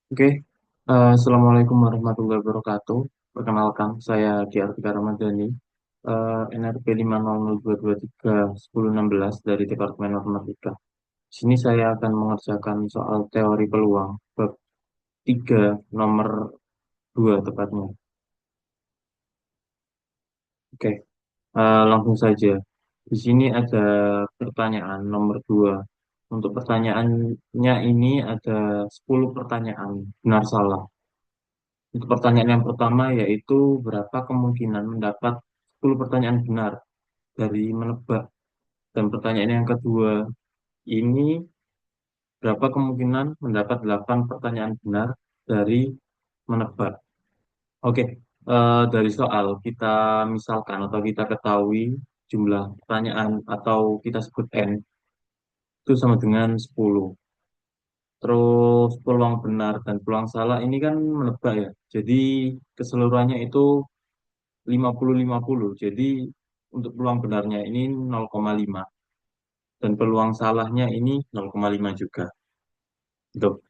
Oke, Assalamualaikum warahmatullahi wabarakatuh. Perkenalkan, saya Artika Ramadhani, NRP 50022231016 dari Departemen Matematika. Di sini saya akan mengerjakan soal teori peluang, bab 3, nomor 2 tepatnya. Oke, langsung saja. Di sini ada pertanyaan nomor 2. Untuk pertanyaannya ini ada 10 pertanyaan, benar salah. Untuk pertanyaan yang pertama yaitu berapa kemungkinan mendapat 10 pertanyaan benar dari menebak. Dan pertanyaan yang kedua ini berapa kemungkinan mendapat 8 pertanyaan benar dari menebak. Oke, dari soal kita misalkan atau kita ketahui jumlah pertanyaan atau kita sebut N itu sama dengan 10. Terus peluang benar dan peluang salah ini kan menebak ya. Jadi keseluruhannya itu 50-50. Jadi untuk peluang benarnya ini 0,5 dan peluang salahnya ini 0,5 juga. Gitu.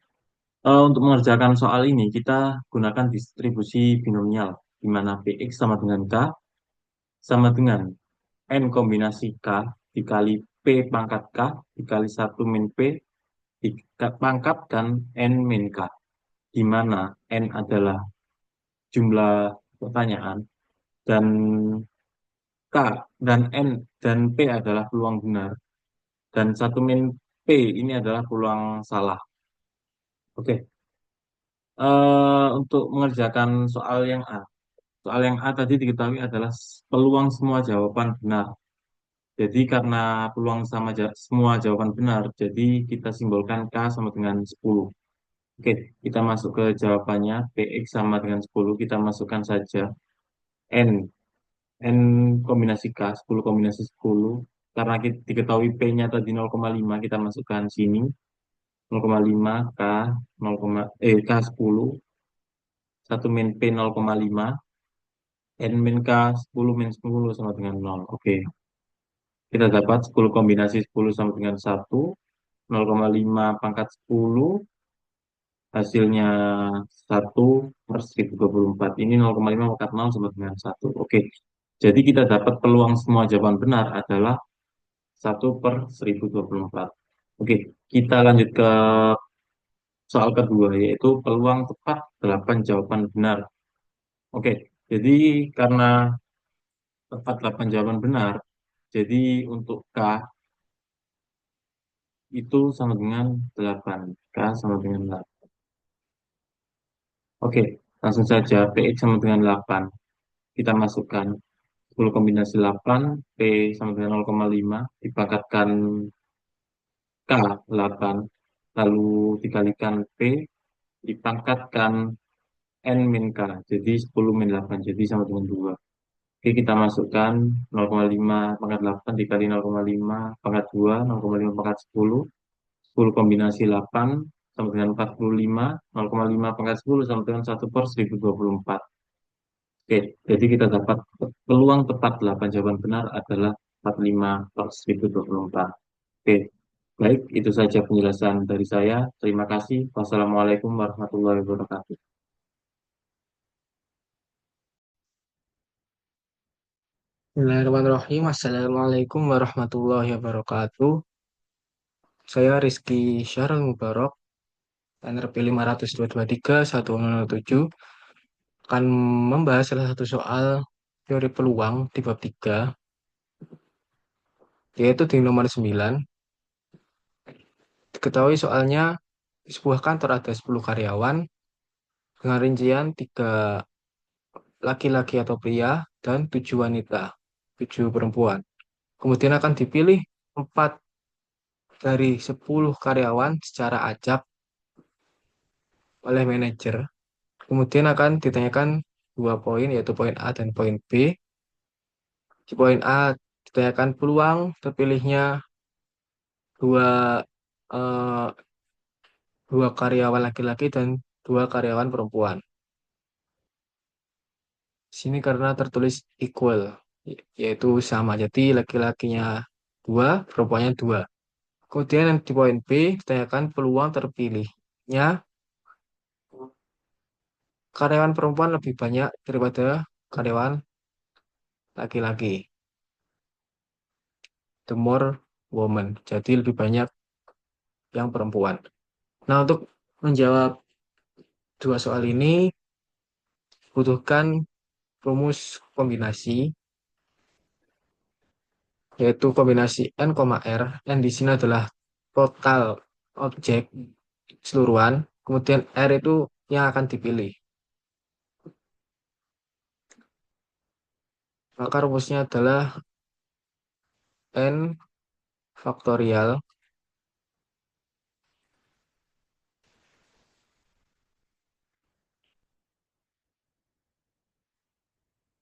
Untuk mengerjakan soal ini kita gunakan distribusi binomial di mana Px sama dengan K sama dengan N kombinasi K dikali P pangkat K dikali 1 min P pangkat dan N min K di mana N adalah jumlah pertanyaan dan K dan N dan P adalah peluang benar dan 1 min P ini adalah peluang salah. Oke, untuk mengerjakan soal yang A. Soal yang A tadi diketahui adalah peluang semua jawaban benar. Jadi karena peluang semua jawaban benar, jadi kita simbolkan K sama dengan 10. Oke, kita masuk ke jawabannya. Px sama dengan 10, kita masukkan saja. N, N kombinasi K, 10 kombinasi 10. Karena kita diketahui P-nya tadi 0,5, kita masukkan sini. 0,5 K 0, K 10 1 min P 0,5 N min K 10 min 10 sama dengan 0. Oke, kita dapat 10 kombinasi 10 sama dengan 1, 0,5 pangkat 10 hasilnya 1/1024. Ini 0,5 pangkat 0 sama dengan 1. Oke, jadi kita dapat peluang semua jawaban benar adalah 1/1024. Oke, kita lanjut ke soal kedua, yaitu peluang tepat 8 jawaban benar. Oke, jadi karena tepat 8 jawaban benar, jadi untuk K itu sama dengan 8. K sama dengan 8. Oke, langsung saja PX sama dengan 8. Kita masukkan 10 kombinasi 8, P sama dengan 0,5, dipangkatkan K 8, lalu dikalikan P, dipangkatkan N min K, jadi 10 min 8, jadi sama dengan 2. Oke, kita masukkan 0,5 pangkat 8 dikali 0,5 pangkat 2, 0,5 pangkat 10, 10 kombinasi 8 sama dengan 45, 0,5 pangkat 10 sama dengan 1/1024. Oke, jadi kita dapat peluang tepat 8 jawaban benar adalah 45/1024. Oke, baik, itu saja penjelasan dari saya. Terima kasih. Wassalamualaikum warahmatullahi wabarakatuh. Bismillahirrahmanirrahim. Assalamualaikum warahmatullahi wabarakatuh. Saya Rizky Syarul Mubarok, NRP 500223107, akan membahas salah satu soal teori peluang di bab 3, yaitu di nomor 9. Diketahui soalnya di sebuah kantor ada 10 karyawan dengan rincian 3 laki-laki atau pria dan 7 wanita, 7 perempuan. Kemudian akan dipilih 4 dari 10 karyawan secara acak oleh manajer. Kemudian akan ditanyakan 2 poin, yaitu poin A dan poin B. Di poin A ditanyakan peluang terpilihnya dua eh, dua karyawan laki-laki dan 2 karyawan perempuan. Sini karena tertulis equal, yaitu sama. Jadi laki-lakinya 2, perempuannya 2. Kemudian di poin B ditanyakan peluang terpilihnya karyawan perempuan lebih banyak daripada karyawan laki-laki. The more woman. Jadi lebih banyak yang perempuan. Nah, untuk menjawab dua soal ini, butuhkan rumus kombinasi, yaitu kombinasi N, R. N di sini adalah total objek keseluruhan. Kemudian R itu yang akan dipilih. Maka rumusnya adalah N faktorial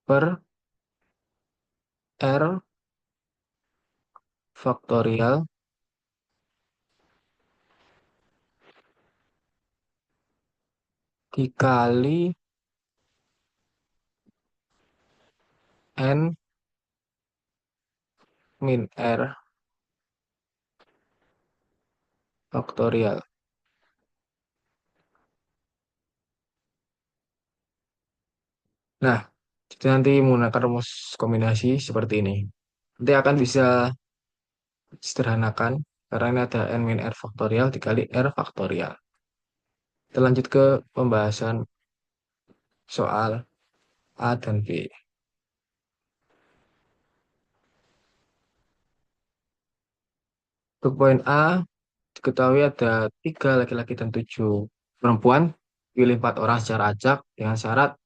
per R faktorial dikali N min R faktorial. Nah, jadi nanti menggunakan rumus kombinasi seperti ini. Nanti akan bisa sederhanakan karena ini ada N min R faktorial dikali R faktorial. Kita lanjut ke pembahasan soal A dan B. Untuk poin A, diketahui ada 3 laki-laki dan 7 perempuan. Pilih 4 orang secara acak dengan syarat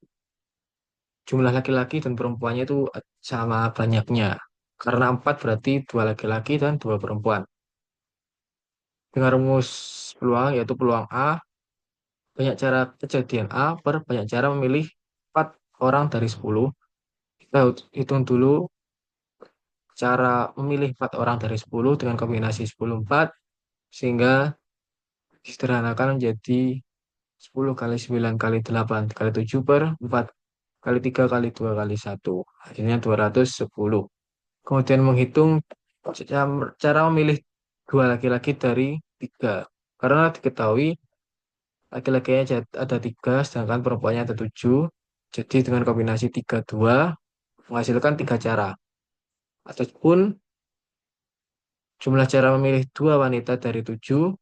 jumlah laki-laki dan perempuannya itu sama banyaknya. Karena 4 berarti 2 laki-laki dan 2 perempuan. Dengan rumus peluang yaitu peluang A, banyak cara kejadian A per banyak cara memilih 4 orang dari 10. Kita hitung dulu cara memilih 4 orang dari 10 dengan kombinasi 10 4 sehingga disederhanakan menjadi 10 kali 9 kali 8 kali 7 per 4 kali 3 kali 2 kali 1. Hasilnya 210. Kemudian menghitung cara memilih 2 laki-laki dari 3. Karena diketahui laki-lakinya ada 3 sedangkan perempuannya ada 7. Jadi dengan kombinasi 3 2 menghasilkan 3 cara. Ataupun jumlah cara memilih 2 wanita dari 7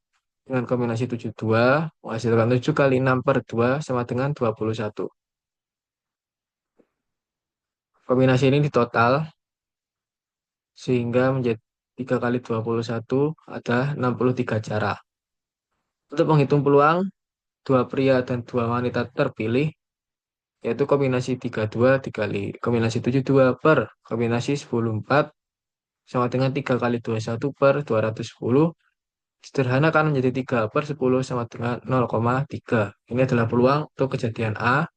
dengan kombinasi 7 2 menghasilkan 7 kali 6 per 2 sama dengan 21. Kombinasi ini ditotal sehingga menjadi 3 kali 21 ada 63 cara. Untuk menghitung peluang, 2 pria dan 2 wanita terpilih, yaitu kombinasi 32 dikali kombinasi 72 per kombinasi 10 4 sama dengan 3 kali 21 per 210. Sederhana kan menjadi 3 per 10 sama dengan 0,3. Ini adalah peluang untuk kejadian A,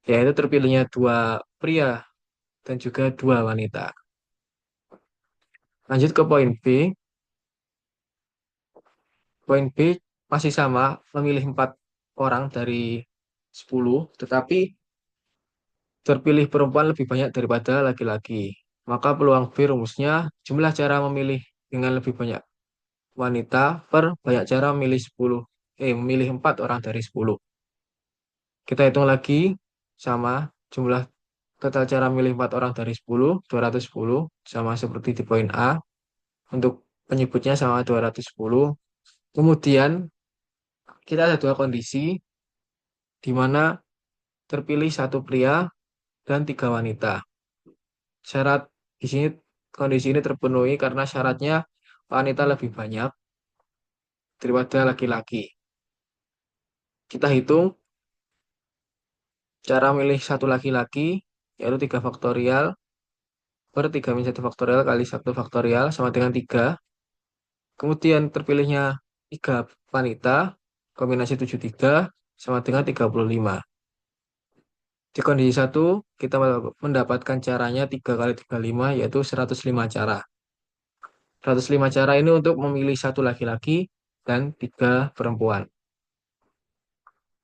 yaitu terpilihnya 2 pria dan juga 2 wanita. Lanjut ke poin B. Poin B masih sama, memilih 4 orang dari 10, tetapi terpilih perempuan lebih banyak daripada laki-laki. Maka peluang B rumusnya jumlah cara memilih dengan lebih banyak wanita per banyak cara memilih 4 orang dari 10. Kita hitung lagi sama jumlah total cara memilih 4 orang dari 10, 210 sama seperti di poin A. Untuk penyebutnya sama 210. Kemudian kita ada dua kondisi di mana terpilih satu pria dan 3 wanita. Syarat di sini kondisi ini terpenuhi karena syaratnya wanita lebih banyak daripada laki-laki. Kita hitung cara milih satu laki-laki yaitu 3 faktorial per 3 min 1 faktorial kali 1 faktorial sama dengan 3. Kemudian terpilihnya 3 wanita kombinasi 73 sama dengan 35. Di kondisi 1 kita mendapatkan caranya 3 kali 35 yaitu 105 cara. 105 cara ini untuk memilih satu laki-laki dan 3 perempuan.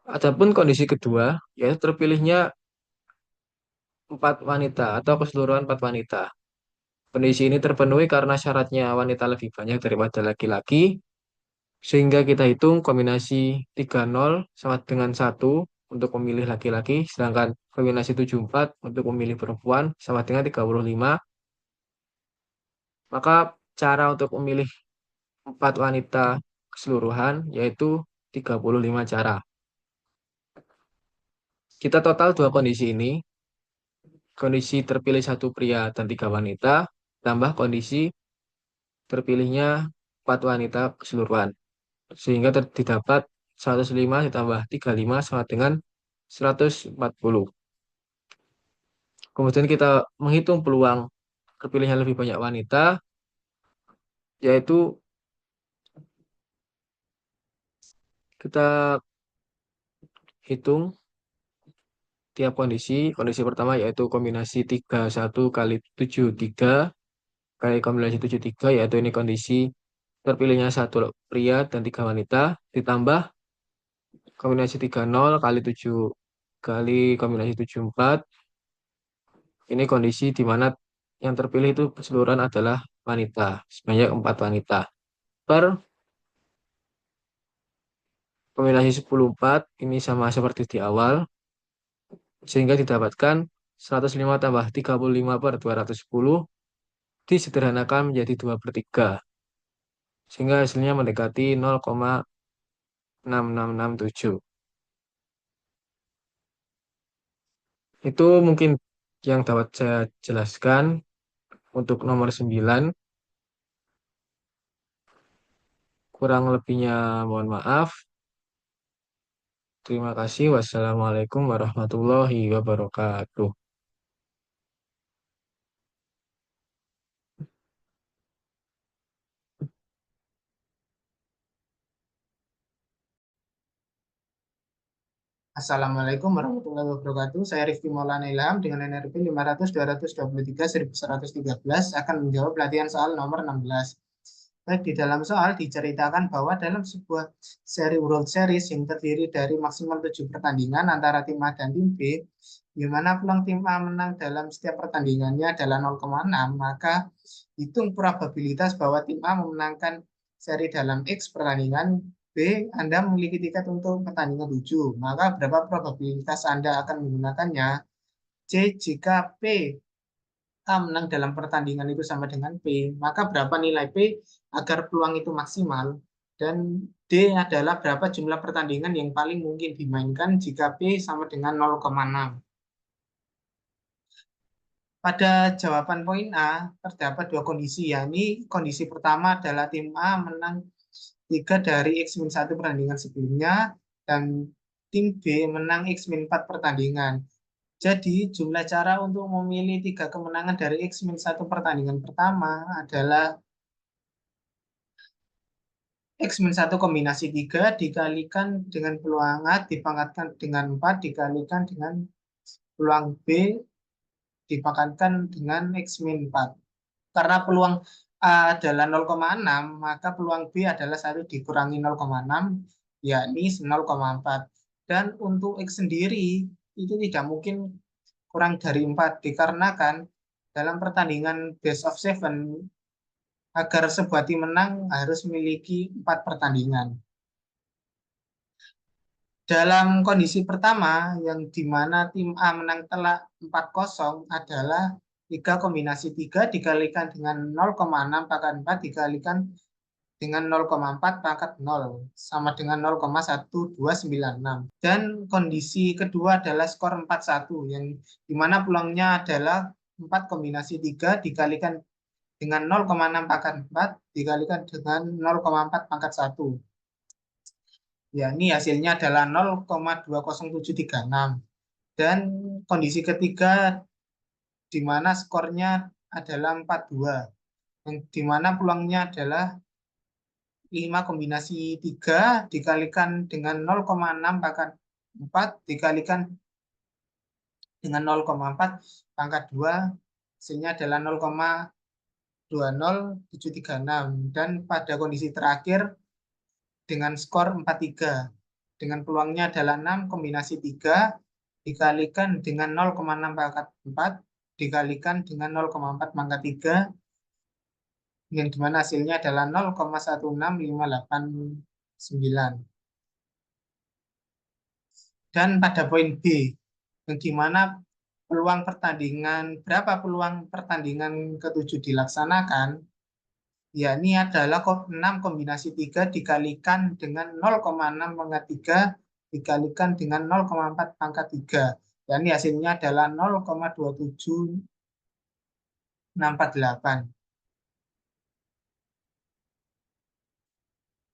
Adapun kondisi kedua, yaitu terpilihnya 4 wanita atau keseluruhan 4 wanita. Kondisi ini terpenuhi karena syaratnya wanita lebih banyak daripada laki-laki, sehingga kita hitung kombinasi 30 sama dengan 1 untuk memilih laki-laki, sedangkan kombinasi 74 untuk memilih perempuan sama dengan 35. Maka cara untuk memilih 4 wanita keseluruhan yaitu 35 cara. Kita total dua kondisi ini, kondisi terpilih satu pria dan tiga wanita, tambah kondisi terpilihnya 4 wanita keseluruhan. Sehingga didapat 105 ditambah 35 sama dengan 140. Kemudian kita menghitung peluang terpilihnya lebih banyak wanita, yaitu kita hitung tiap kondisi. Kondisi pertama yaitu kombinasi 31 kali 73 kali kombinasi 73, yaitu ini kondisi terpilihnya satu pria dan tiga wanita, ditambah kombinasi 30 kali 7 kali kombinasi 74. Ini kondisi di mana yang terpilih itu keseluruhan adalah wanita, sebanyak 4 wanita. Per kombinasi 10 4 ini sama seperti di awal, sehingga didapatkan 105 tambah 35 per 210 disederhanakan menjadi 2/3, sehingga hasilnya mendekati 0,6667. Itu mungkin yang dapat saya jelaskan untuk nomor 9. Kurang lebihnya mohon maaf. Terima kasih. Wassalamualaikum warahmatullahi wabarakatuh. Assalamualaikum warahmatullahi wabarakatuh. Saya Rifki Maulana Ilham dengan NRP 500-223-1113 akan menjawab latihan soal nomor 16. Baik, di dalam soal diceritakan bahwa dalam sebuah seri World Series yang terdiri dari maksimal 7 pertandingan antara tim A dan tim B, di mana peluang tim A menang dalam setiap pertandingannya adalah 0,6, maka hitung probabilitas bahwa tim A memenangkan seri dalam X pertandingan. B, Anda memiliki tiket untuk pertandingan 7, maka berapa probabilitas Anda akan menggunakannya? C, jika P A menang dalam pertandingan itu sama dengan P, maka berapa nilai P agar peluang itu maksimal? Dan D adalah berapa jumlah pertandingan yang paling mungkin dimainkan jika P sama dengan 0,6. Pada jawaban poin A, terdapat dua kondisi, yakni kondisi pertama adalah tim A menang 3 dari X-1 pertandingan sebelumnya, dan tim B menang X-4 pertandingan. Jadi, jumlah cara untuk memilih 3 kemenangan dari X-1 pertandingan pertama adalah X-1 kombinasi 3 dikalikan dengan peluang A dipangkatkan dengan 4 dikalikan dengan peluang B dipangkatkan dengan X-4. Karena peluang A adalah 0,6, maka peluang B adalah 1 dikurangi 0,6, yakni 0,4. Dan untuk X sendiri, itu tidak mungkin kurang dari 4, dikarenakan dalam pertandingan best of 7, agar sebuah tim menang harus memiliki 4 pertandingan. Dalam kondisi pertama, yang dimana tim A menang telak 4-0 adalah 3 kombinasi 3 dikalikan dengan 0,6 pangkat 4 dikalikan dengan 0,4 pangkat 0 sama dengan 0,1296. Dan kondisi kedua adalah skor 4-1 yang dimana peluangnya adalah 4 kombinasi 3 dikalikan dengan 0,6 pangkat 4 dikalikan dengan 0,4 pangkat 1. Ya, ini hasilnya adalah 0,20736. Dan kondisi ketiga di mana skornya adalah 42, yang di mana peluangnya adalah 5 kombinasi 3 dikalikan dengan 0,6 pangkat 4 dikalikan dengan 0,4 pangkat 2, hasilnya adalah 0,20736. Dan pada kondisi terakhir dengan skor 43 dengan peluangnya adalah 6 kombinasi 3 dikalikan dengan 0,6 pangkat 4 dikalikan dengan 0,4 pangkat 3, yang dimana hasilnya adalah 0,16589. Dan pada poin B, yang dimana berapa peluang pertandingan ketujuh dilaksanakan, ya ini adalah 6 kombinasi 3 dikalikan dengan 0,6 pangkat 3 dikalikan dengan 0,4 pangkat 3. Dan hasilnya adalah 0,27648.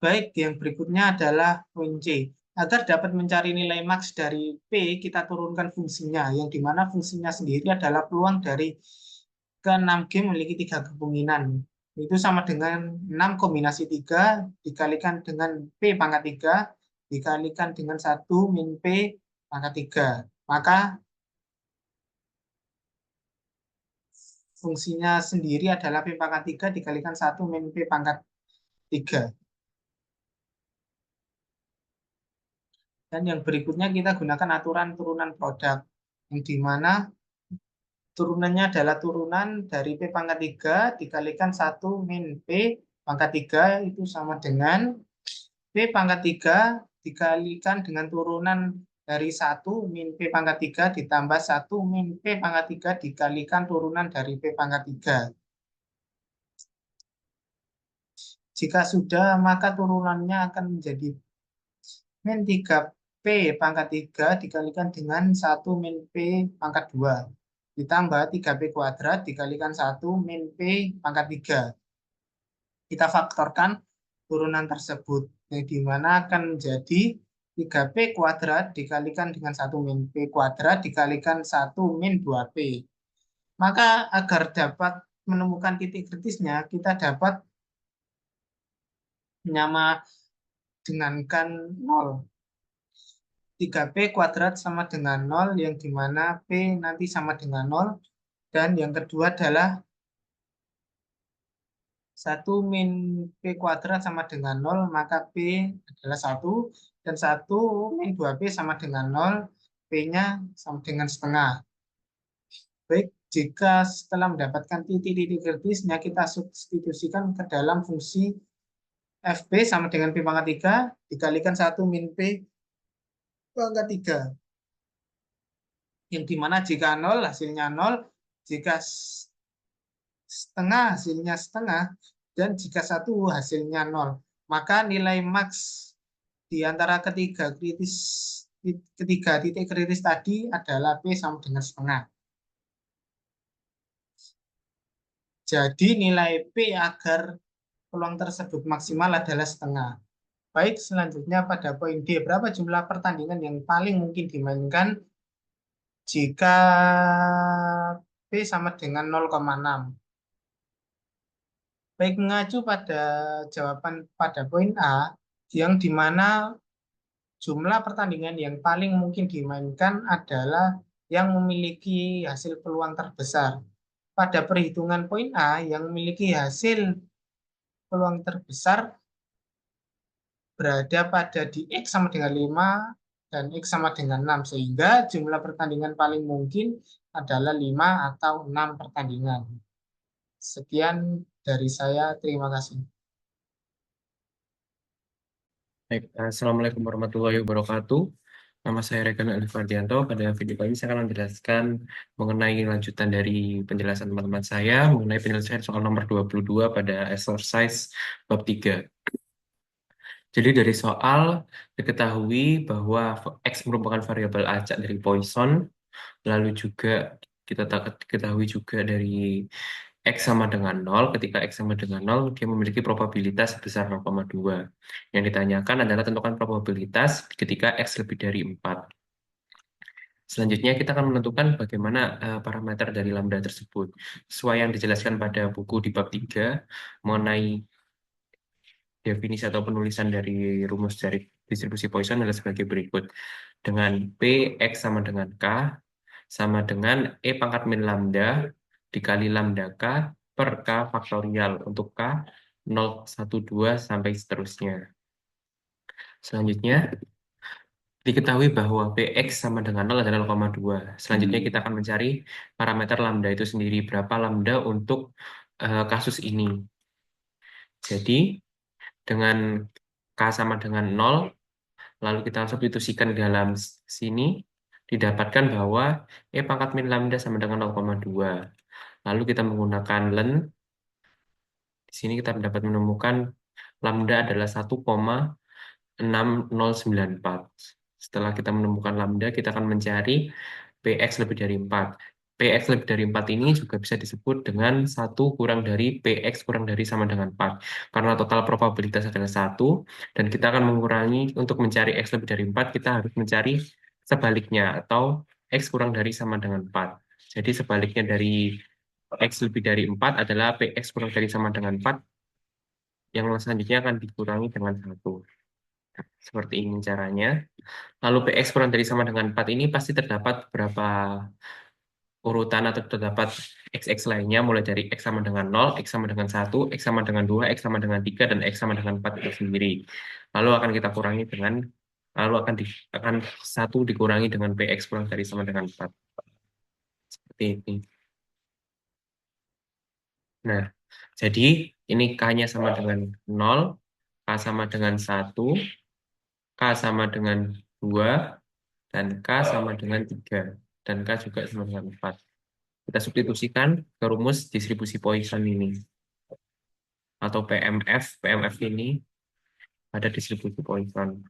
Baik, yang berikutnya adalah poin C. Agar dapat mencari nilai maks dari P, kita turunkan fungsinya, yang dimana fungsinya sendiri adalah peluang dari ke-6 game memiliki 3 kemungkinan. Itu sama dengan 6 kombinasi 3 dikalikan dengan P pangkat 3 dikalikan dengan 1 min P pangkat 3. Maka fungsinya sendiri adalah P pangkat 3 dikalikan 1 min P pangkat 3. Dan yang berikutnya kita gunakan aturan turunan produk, yang dimana turunannya adalah turunan dari P pangkat 3 dikalikan 1 min P pangkat 3 itu sama dengan P pangkat 3 dikalikan dengan turunan dari 1 min P pangkat 3 ditambah 1 min P pangkat 3 dikalikan turunan dari P pangkat 3. Jika sudah, maka turunannya akan menjadi min 3P pangkat 3 dikalikan dengan 1 min P pangkat 2 ditambah 3P kuadrat dikalikan 1 min P pangkat 3. Kita faktorkan turunan tersebut, yang dimana akan menjadi 3P kuadrat dikalikan dengan 1 min P kuadrat dikalikan 1 min 2P. Maka agar dapat menemukan titik kritisnya, kita dapat menyama dengankan 0. 3P kuadrat sama dengan 0, yang dimana P nanti sama dengan 0. Dan yang kedua adalah 1 min P kuadrat sama dengan 0, maka P adalah 1. Dan 1 min 2P sama dengan 0, P-nya sama dengan setengah. Baik, jika setelah mendapatkan titik-titik kritisnya, kita substitusikan ke dalam fungsi FP sama dengan P pangkat 3 dikalikan 1 min P pangkat 3. Yang dimana jika 0 hasilnya 0, jika setengah hasilnya setengah, dan jika 1 hasilnya 0. Maka nilai maks di antara ketiga titik kritis tadi adalah P sama dengan setengah. Jadi nilai P agar peluang tersebut maksimal adalah setengah. Baik, selanjutnya pada poin D, berapa jumlah pertandingan yang paling mungkin dimainkan jika P sama dengan 0,6. Baik, mengacu pada jawaban pada poin A, yang dimana jumlah pertandingan yang paling mungkin dimainkan adalah yang memiliki hasil peluang terbesar. Pada perhitungan poin A, yang memiliki hasil peluang terbesar berada pada di X sama dengan 5 dan X sama dengan 6, sehingga jumlah pertandingan paling mungkin adalah 5 atau 6 pertandingan. Sekian dari saya, terima kasih. Baik, Assalamualaikum warahmatullahi wabarakatuh. Nama saya Regan Alifardianto. Pada video kali ini saya akan menjelaskan mengenai lanjutan dari penjelasan teman-teman saya mengenai penyelesaian soal nomor 22 pada exercise bab 3. Jadi dari soal diketahui bahwa X merupakan variabel acak dari Poisson, lalu juga kita ketahui juga dari X sama dengan 0, ketika X sama dengan 0, dia memiliki probabilitas sebesar 0,2. Yang ditanyakan adalah tentukan probabilitas ketika X lebih dari 4. Selanjutnya kita akan menentukan bagaimana parameter dari lambda tersebut. Sesuai yang dijelaskan pada buku di bab 3 mengenai definisi atau penulisan dari rumus dari distribusi Poisson adalah sebagai berikut. Dengan P, X sama dengan K, sama dengan E pangkat min lambda dikali lambda K per K faktorial untuk K 0, 1, 2, sampai seterusnya. Selanjutnya, diketahui bahwa Px sama dengan 0 adalah 0,2. Selanjutnya kita akan mencari parameter lambda itu sendiri. Berapa lambda untuk kasus ini. Jadi, dengan K sama dengan 0, Lalu kita substitusikan di dalam sini, didapatkan bahwa E pangkat min lambda sama dengan 0,2. Lalu kita menggunakan len, di sini kita dapat menemukan lambda adalah 1,6094. Setelah kita menemukan lambda, kita akan mencari Px lebih dari 4. Px lebih dari 4 ini juga bisa disebut dengan 1 kurang dari Px kurang dari sama dengan 4. Karena total probabilitas adalah 1, dan kita akan mengurangi, untuk mencari X lebih dari 4, kita harus mencari sebaliknya, atau X kurang dari sama dengan 4. Jadi sebaliknya dari X lebih dari 4 adalah Px kurang dari sama dengan 4, yang selanjutnya akan dikurangi dengan 1. Seperti ini caranya. Lalu PX kurang dari sama dengan 4 ini pasti terdapat beberapa urutan atau terdapat XX lainnya, mulai dari X sama dengan 0, X sama dengan 1, X sama dengan 2, X sama dengan 3, dan X sama dengan 4 itu sendiri. Lalu akan kita kurangi dengan, lalu akan 1 dikurangi dengan PX kurang dari sama dengan 4. Seperti ini. Nah, jadi ini K-nya sama dengan 0, K sama dengan 1, K sama dengan 2, dan K sama dengan 3, dan K juga sama dengan 4. Kita substitusikan ke rumus distribusi Poisson ini, atau PMF. PMF ini ada distribusi Poisson.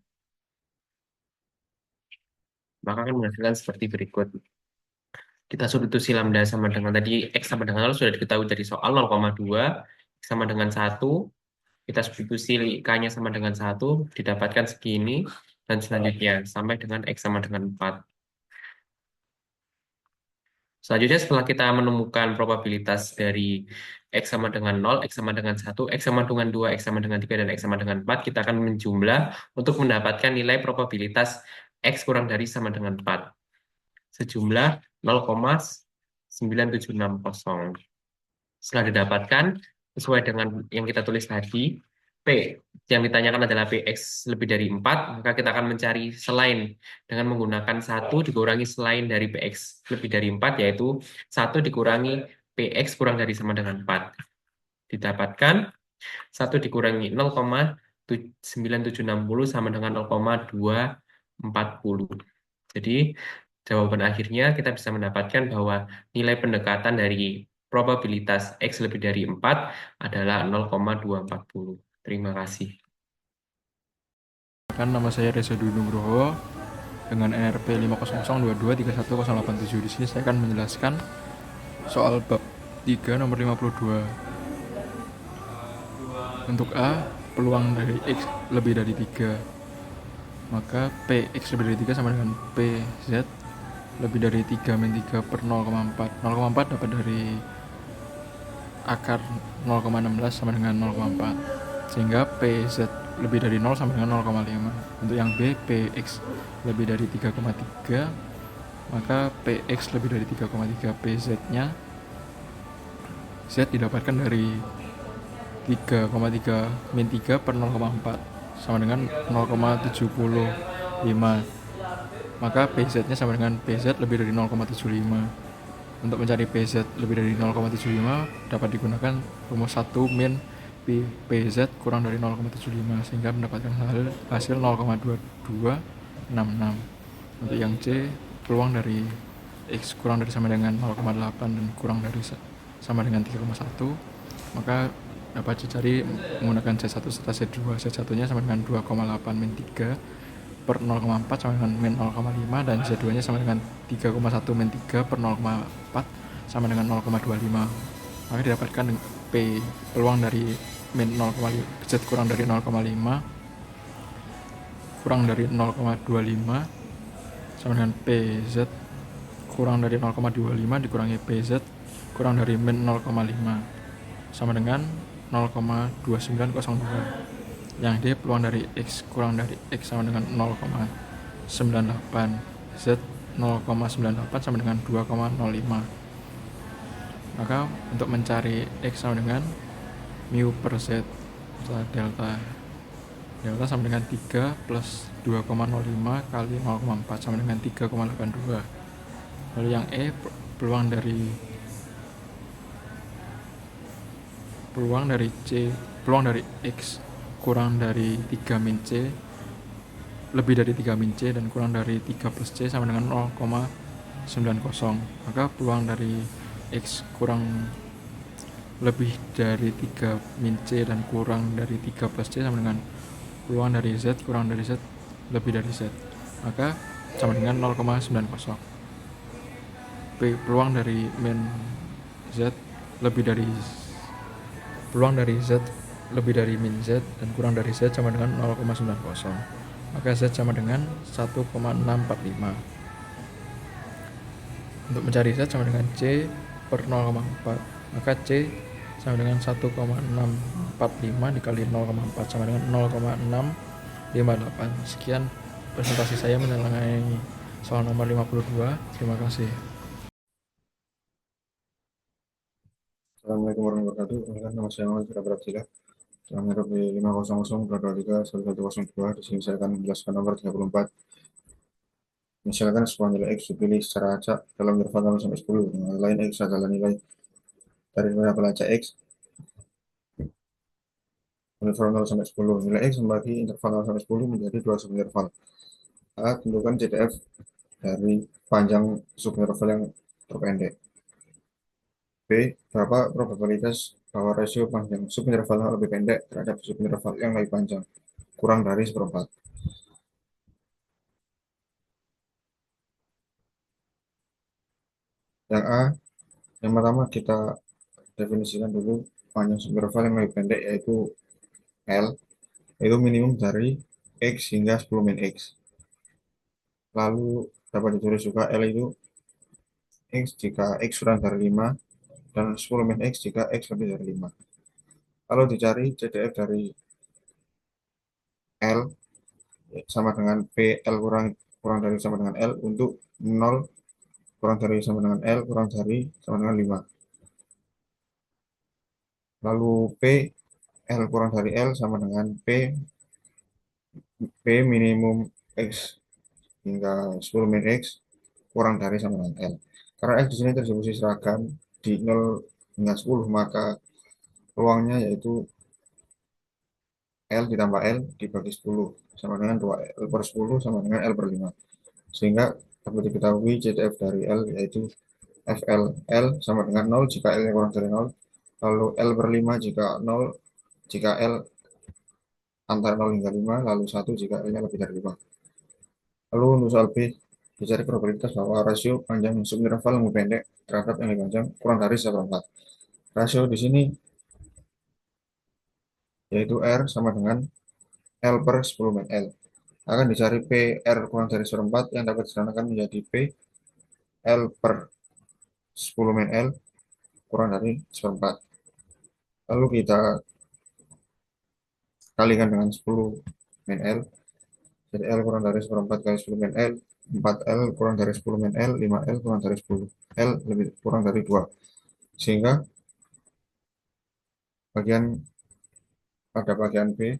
Maka akan menghasilkan seperti berikut. Kita substitusi lambda sama dengan tadi, X sama dengan 0 sudah diketahui dari soal 0,2, X sama dengan 1, kita substitusi K-nya sama dengan 1, didapatkan segini, dan selanjutnya sampai dengan X sama dengan 4. Selanjutnya setelah kita menemukan probabilitas dari X sama dengan 0, X sama dengan 1, X sama dengan 2, X sama dengan 3, dan X sama dengan 4, kita akan menjumlah untuk mendapatkan nilai probabilitas X kurang dari sama dengan 4. Sejumlah 0,9760. Setelah didapatkan, sesuai dengan yang kita tulis tadi, P yang ditanyakan adalah Px lebih dari 4, maka kita akan mencari selain dengan menggunakan 1 dikurangi selain dari Px lebih dari 4, yaitu 1 dikurangi Px kurang dari sama dengan 4. Didapatkan 1 dikurangi 0,9760 sama dengan 0,240. Jadi jawaban akhirnya kita bisa mendapatkan bahwa nilai pendekatan dari probabilitas X lebih dari 4 adalah 0,240. Terima kasih. Nama saya Reza Dwi Nugroho dengan NRP 50022310887. Di sini saya akan menjelaskan soal bab 3 nomor 52. Untuk A, peluang dari X lebih dari 3. Maka PX lebih dari 3 sama dengan PZ lebih dari 3 min 3 per 0,4. 0,4 dapat dari akar 0,16 sama dengan 0,4. Sehingga PZ lebih dari 0 sama dengan 0,5. Untuk yang B, PX lebih dari 3,3, maka PX lebih dari 3,3. PZ-nya Z didapatkan dari 3,3 min 3 per 0,4 sama dengan 0,75. Maka PZ-nya sama dengan PZ lebih dari 0,75. Untuk mencari PZ lebih dari 0,75 dapat digunakan rumus 1 min PZ kurang dari 0,75 sehingga mendapatkan hasil 0,2266. Untuk yang C, peluang dari X kurang dari sama dengan 0,8 dan kurang dari sama dengan 3,1, maka dapat dicari menggunakan C1 serta C2. C1 nya sama dengan 2,8 min 3 per 0,4 sama dengan min 0,5, dan C2 nya sama dengan 3,1 min 3 per 0,4 sama dengan 0,25. Maka didapatkan P, peluang dari min 0,5, Z kurang dari 0,5 kurang dari 0,25 sama dengan PZ kurang dari 0,25 dikurangi PZ kurang dari min 0,5 sama dengan 0,2902. Yang D, peluang dari X kurang dari X sama dengan 0,98. Z 0,98 sama dengan 2,05. Maka untuk mencari X sama dengan mu per Z delta sama dengan 3 plus 2,05 kali 0,4 sama dengan 3,82. Lalu yang E, peluang dari X kurang dari 3 min C lebih dari 3 min C dan kurang dari 3 plus C sama dengan 0,90. Maka peluang dari X kurang lebih dari 3 min C dan kurang dari 3 plus C sama dengan peluang dari Z kurang dari Z lebih dari Z. Maka sama dengan 0,90. Peluang dari min Z lebih dari peluang dari Z lebih dari min Z dan kurang dari Z sama dengan 0,90. Maka Z sama dengan 1,645. Untuk mencari Z sama dengan C per 0,4. Maka C sama dengan 1,645 dikali 0,4 sama dengan 0,658. Sekian presentasi saya mengenai soal nomor 52. Terima kasih. Assalamualaikum warahmatullahi wabarakatuh. Perkenalkan, nama saya Muhammad Fira Prabdillah. Selamat RP 500-1123-1102. Di sini saya akan menjelaskan nomor 34. Misalkan sebuah nilai X dipilih secara acak dalam interval 0 sampai 10. Dengan lain X adalah nilai dari variabel acak X interval 0 sampai 10. Nilai X membagi interval 0 sampai 10 menjadi dua subinterval. A. Tentukan CDF dari panjang subinterval yang terpendek. B. Berapa probabilitas bahwa rasio panjang subinterval yang lebih pendek terhadap subinterval yang lebih panjang kurang dari seperempat. Yang A, yang pertama kita definisikan dulu panjang subinterval yang lebih pendek yaitu L, yaitu minimum dari X hingga 10 min X. Lalu dapat ditulis juga L itu X jika X kurang dari 5 dan 10 min X jika X lebih dari 5. Lalu dicari CDF dari L sama dengan P L kurang dari sama dengan L untuk 0 kurang dari sama dengan L kurang dari sama dengan 5. Lalu P L kurang dari L sama dengan P minimum X hingga 10 min X kurang dari sama dengan L. Karena X di sini terdistribusi seragam di 0 hingga 10, maka peluangnya yaitu L ditambah L dibagi 10 sama dengan 2L per 10 sama dengan L per 5. Sehingga dapat diketahui CDF dari L yaitu FL sama dengan 0 jika L kurang dari 0, lalu L per 5 jika 0 jika L antara 0 hingga 5, lalu 1 jika L-nya lebih dari 5. Lalu untuk soal B, dicari probabilitas bahwa rasio panjang subinterval yang lebih pendek terhadap yang lebih panjang kurang dari 1/4. Rasio di sini yaitu R sama dengan L per 10 min L. Akan dicari P R kurang dari 1/4 yang dapat disederhanakan menjadi P L per 10 min L kurang dari 1/4. Lalu kita kalikan dengan 10 min L. Jadi L kurang dari 1/4 kali 10 min L, 4L kurang dari 10 min L, 5L kurang dari 10. L lebih kurang dari 2. Sehingga pada bagian B,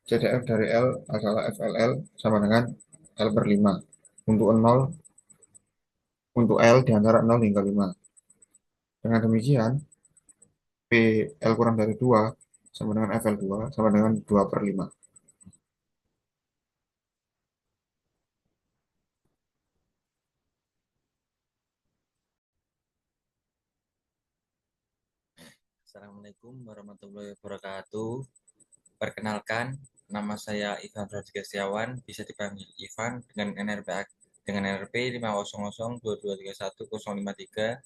CDF dari L adalah FLL sama dengan L per 5. Untuk L di antara 0 hingga 5. Dengan demikian, PL kurang dari 2 sama dengan FL2 sama dengan 2 per 5. Assalamualaikum warahmatullahi wabarakatuh. Perkenalkan, nama saya Ivan Raditya Setiawan, bisa dipanggil Ivan dengan NRP 50022310053.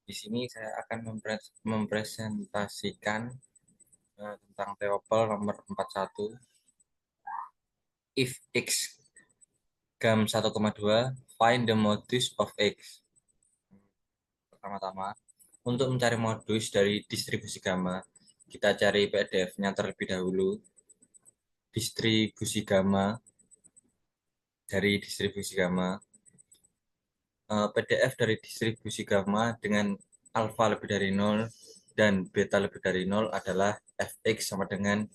Di sini saya akan mempresentasikan tentang TOEFL nomor 41. If X gam 1,2, find the modulus of X. Pertama-tama, untuk mencari modulus dari distribusi gamma, kita cari PDF-nya terlebih dahulu. Distribusi gamma dari distribusi gamma. PDF dari distribusi gamma dengan alfa lebih dari 0 dan beta lebih dari 0 adalah fx sama dengan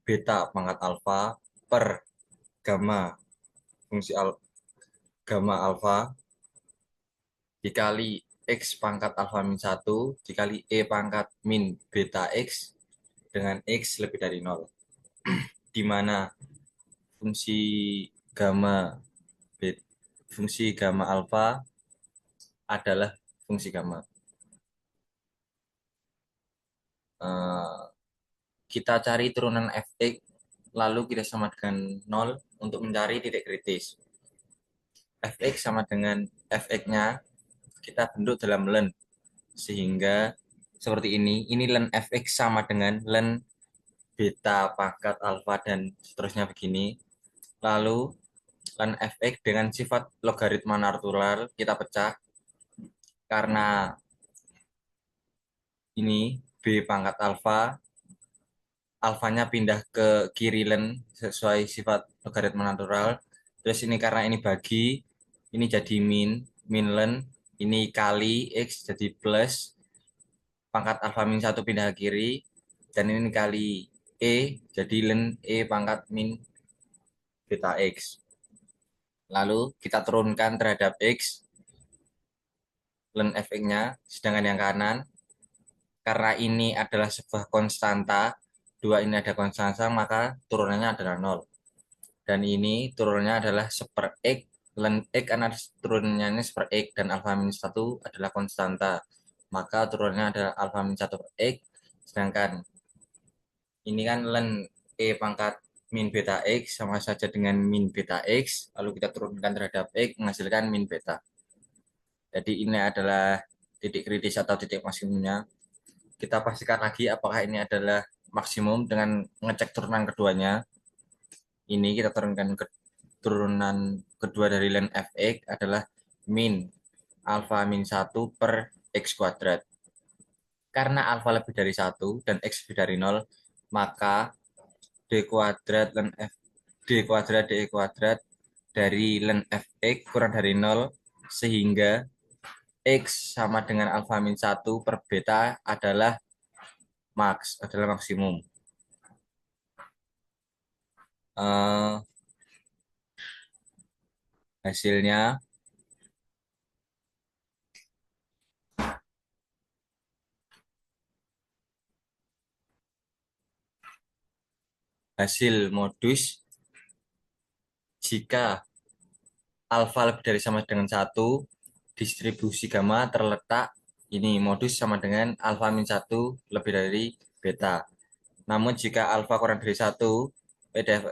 beta pangkat alfa per gamma fungsi gamma alfa dikali x pangkat alfa min 1 dikali e pangkat min beta x dengan x lebih dari 0, di mana fungsi gamma fungsi gamma alfa adalah fungsi gamma. Kita cari turunan fx, lalu kita sama dengan 0 untuk mencari titik kritis. Fx sama dengan fx-nya kita bentuk dalam len, sehingga seperti ini. Ini len fx sama dengan len beta pangkat alfa dan seterusnya begini. Lalu len fx dengan sifat logaritma natural kita pecah, karena ini b pangkat alfa, alfanya pindah ke kiri len sesuai sifat logaritma natural. Terus ini karena ini bagi, ini jadi min len, ini kali x jadi plus, pangkat alfa min 1 pindah ke kiri, dan ini kali e, jadi len e pangkat min beta x. Lalu kita turunkan terhadap x, len fx-nya, sedangkan yang kanan, karena ini adalah sebuah konstanta, 2 ini ada konstanta, maka turunannya adalah 0. Dan ini turunannya adalah seper x, len x karena turunannya seper x, dan alfa min 1 adalah konstanta, maka turunannya adalah alfa min 1 per x, sedangkan ini kan len e pangkat min beta x sama saja dengan min beta x, lalu kita turunkan terhadap x menghasilkan min beta. Jadi ini adalah titik kritis atau titik maksimumnya. Kita pastikan lagi apakah ini adalah maksimum dengan mengecek turunan keduanya. Ini kita turunkan turunan kedua dari len fx adalah min alfa min 1 per x kuadrat. Karena alfa lebih dari 1 dan x lebih dari 0, maka d kuadrat len f d kuadrat de kuadrat dari len fx kurang dari 0, sehingga x sama dengan alfa min 1 per beta adalah maksimum. Hasilnya hasil modus jika alfa lebih dari sama dengan 1, distribusi gamma terletak ini modus sama dengan alfa min 1 lebih dari beta. Namun jika alfa kurang dari 1, PDF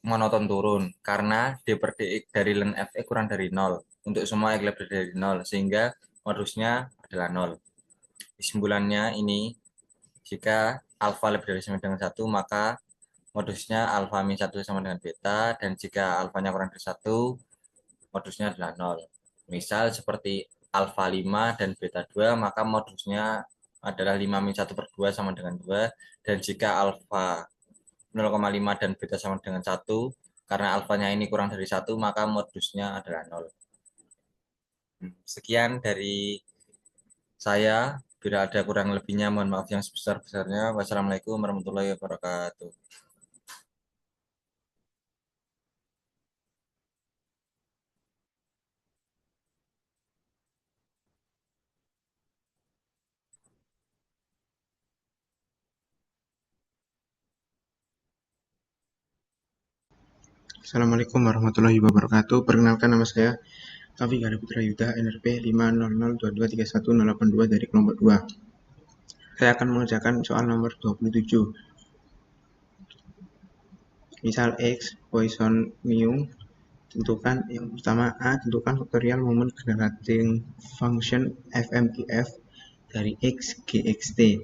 monoton turun karena d per dx dari len fx kurang dari 0 untuk semua x lebih dari 0, sehingga modusnya adalah 0. Kesimpulannya ini, jika alfa lebih dari sama dengan 1, maka modusnya alfa min 1 sama dengan beta, dan jika alfanya kurang dari 1, modusnya adalah 0. Misal seperti alfa 5 dan beta 2, maka modusnya adalah 5 min 1 per 2 sama dengan 2, dan jika alfa 0,5 dan beta sama dengan 1, karena alfanya ini kurang dari 1, maka modusnya adalah 0. Sekian dari saya. Bila ada kurang lebihnya, mohon maaf yang sebesar-besarnya. Wassalamualaikum warahmatullahi wabarakatuh. Assalamualaikum warahmatullahi wabarakatuh. Perkenalkan, nama saya Taufik Hari Putra Yuda, NRP 500223182 dari kelompok 2. Saya akan mengerjakan soal nomor 27. Misal X, Poisson mu, tentukan yang pertama A, tentukan faktorial momen generating function fmgf dari X gxt.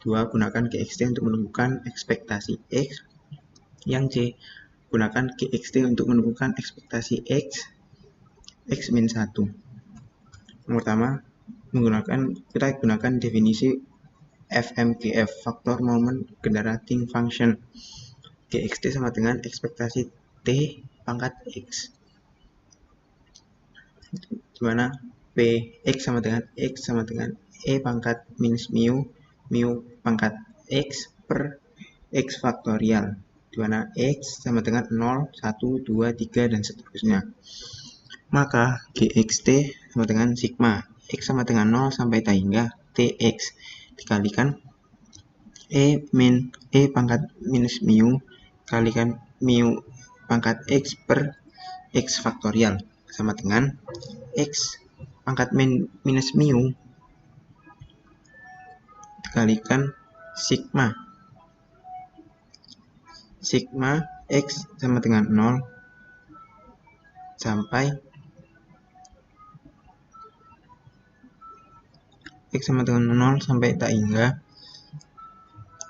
2, gunakan gxt untuk menemukan ekspektasi X. Yang C, gunakan gxt untuk menemukan ekspektasi X min 1. Yang pertama, kita gunakan definisi FMGF, faktor moment generating function. GXT sama dengan ekspektasi T pangkat X. Dimana X sama dengan E pangkat minus mu pangkat X per X faktorial. Dimana X sama dengan 0, 1, 2, 3, dan seterusnya. Maka GXT sama dengan sigma X sama dengan 0 sampai tak hingga TX dikalikan E pangkat minus mu kalikan mu pangkat X per X faktorial sama dengan X pangkat minus mu dikalikan sigma. Sigma X sama dengan 0 sampai X sama dengan 0 sampai tak hingga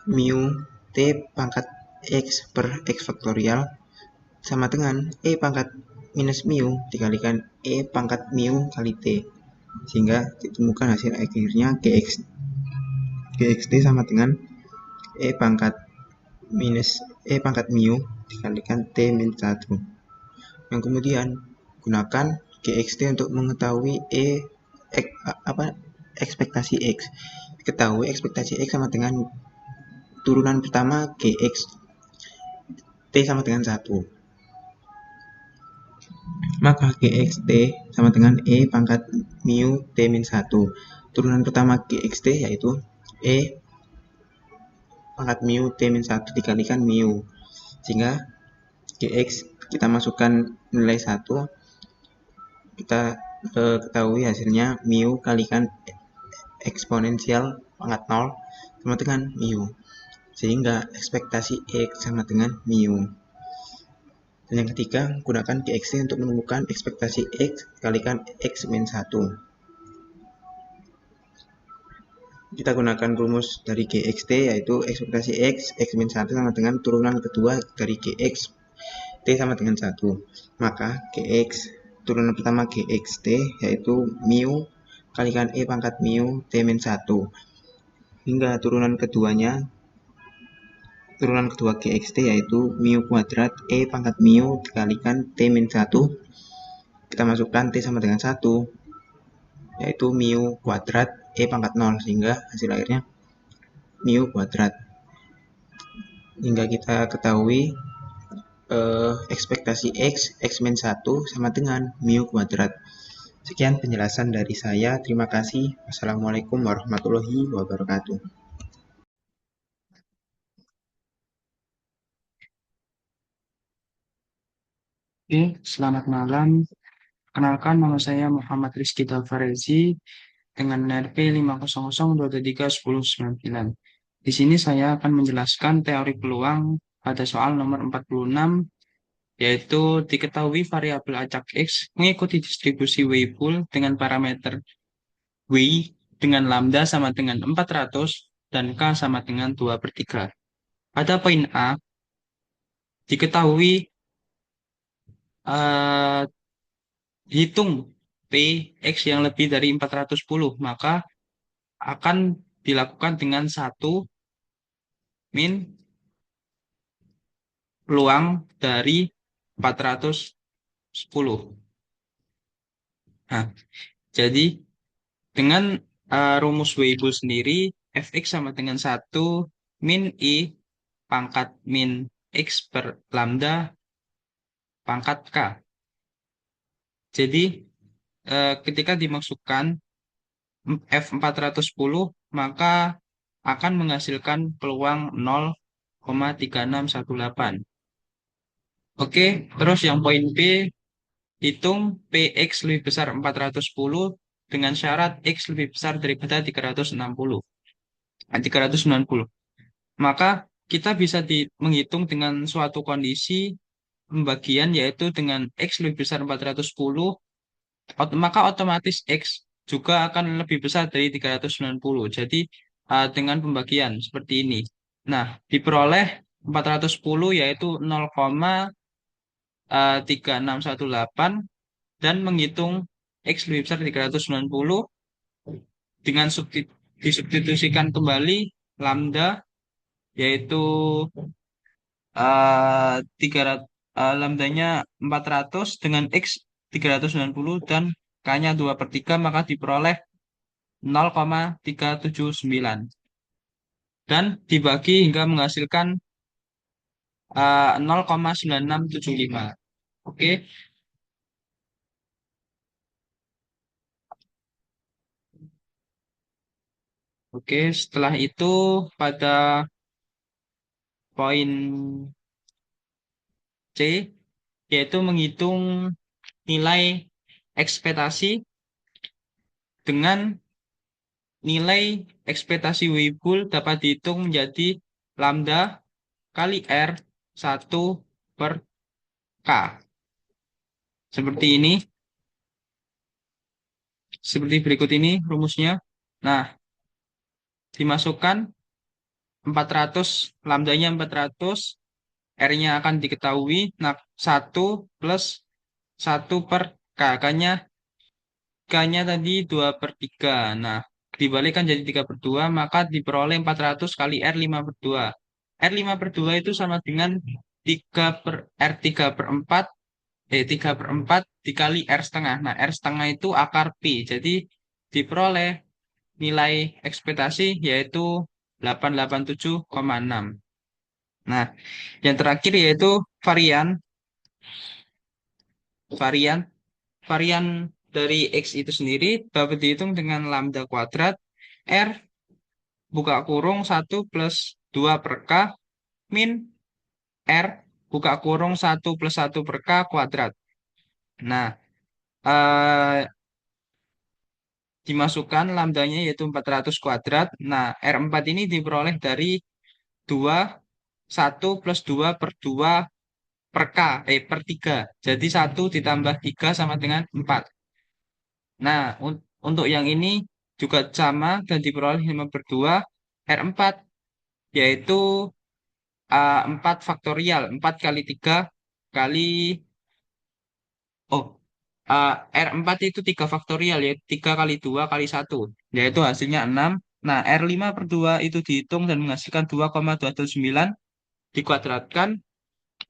mu T pangkat X per X faktorial sama dengan E pangkat minus mu dikalikan E pangkat mu kali T, sehingga ditemukan hasil akhirnya GXT sama dengan E pangkat minus E pangkat mu dikalikan T min 1. Yang kemudian gunakan GXT untuk mengetahui ekspektasi X. Ketahui ekspektasi X sama dengan turunan pertama GX T sama dengan 1. Maka GXT sama dengan E pangkat mu T min 1. Turunan pertama GXT yaitu E pangkat mu T min 1 dikalikan mu. Sehingga GX kita masukkan nilai 1, kita ketahui hasilnya mu kalikan eksponensial pangkat 0 sama dengan mu. Sehingga ekspektasi X sama dengan mu. Dan yang ketiga, gunakan GXT untuk menemukan ekspektasi X kalikan X min 1. Kita gunakan rumus dari GXT yaitu ekspektasi X min 1 sama dengan turunan kedua dari GX T sama dengan 1. Maka GX turunan pertama GXT yaitu mu kalikan E pangkat mu T min 1. Hingga turunan kedua GXT yaitu mu kuadrat E pangkat mu dikalikan T min 1. Kita masukkan T sama dengan 1 yaitu mu kuadrat E pangkat 0, sehingga hasil akhirnya mu kuadrat. Hingga kita ketahui ekspektasi X min 1 sama dengan mu kuadrat. Sekian penjelasan dari saya. Terima kasih. Wassalamualaikum warahmatullahi wabarakatuh. Oke, selamat malam. Kenalkan, nama saya Muhammad Rizky Tafarezi dengan NRP 500231099. Di sini saya akan menjelaskan teori peluang pada soal nomor 46, yaitu diketahui variabel acak X mengikuti distribusi Weibull dengan parameter W dengan lambda sama dengan 400 dan K sama dengan 2/3. Pada poin A, diketahui hitung P X yang lebih dari 410, maka akan dilakukan dengan 1 min peluang dari 410. Nah, jadi dengan rumus Weibull sendiri, Fx sama dengan 1 min I pangkat min X per lambda pangkat K. Jadi ketika dimasukkan F410, maka akan menghasilkan peluang 0,3618. Oke, terus yang poin B, hitung PX lebih besar 410 dengan syarat X lebih besar daripada 390. Maka kita bisa menghitung dengan suatu kondisi pembagian, yaitu dengan X lebih besar 410, maka otomatis X juga akan lebih besar dari 390. Jadi dengan pembagian seperti ini. Nah, diperoleh 410 yaitu 0,3618, dan menghitung X lebih besar 390 dengan disubstitusikan kembali lambda, yaitu lambdanya 400 dengan X 390 dan K-nya 2/3, maka diperoleh 0,379 dan dibagi hingga menghasilkan 0,9675. Oke. Oke, setelah itu pada poin C, yaitu menghitung nilai ekspektasi dengan nilai ekspektasi Weibull dapat dihitung menjadi lambda kali R 1 per K. Seperti ini. Seperti berikut ini rumusnya. Nah, dimasukkan 400, lambdanya 400, R-nya akan diketahui. Nah, 1 plus 1 per K. K-nya tadi 2 per 3. Nah, dibalikan jadi 3 per 2, maka diperoleh 400 kali R 5 per 2. R 5 per 2 itu sama dengan 3 per R 3 per 4, 3 per 4 dikali R setengah. Nah, R setengah itu akar Pi. Jadi, diperoleh nilai ekspektasi yaitu 887,6. Nah, yang terakhir yaitu varian. Varian varian dari X itu sendiri dapat dihitung dengan lambda kuadrat R buka kurung 1 plus 2 per K min R buka kurung 1 plus 1 per K kuadrat. Nah, eh, dimasukkan lambdanya yaitu 400 kuadrat. Nah, R4 ini diperoleh dari 2, 1 plus 2 per 2 per K, per 3. Jadi 1 ditambah 3 sama dengan 4. Nah, untuk yang ini juga sama dan diperoleh 5 per 2 R4, yaitu 4 faktorial. 4 kali 3 kali, oh, R4 itu 3 faktorial, yaitu 3 kali 2 kali 1, yaitu hasilnya 6. Nah, R5 per 2 itu dihitung dan menghasilkan 2,229 dikuadratkan,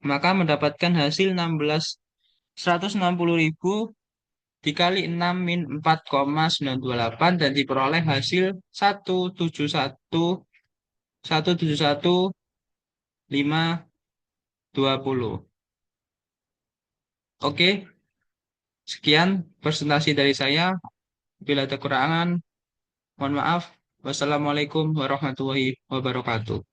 maka mendapatkan hasil 160.000 dikali 6 min 4,928 dan diperoleh hasil 171.520. Oke, sekian presentasi dari saya. Bila ada kekurangan, mohon maaf. Wassalamualaikum warahmatullahi wabarakatuh.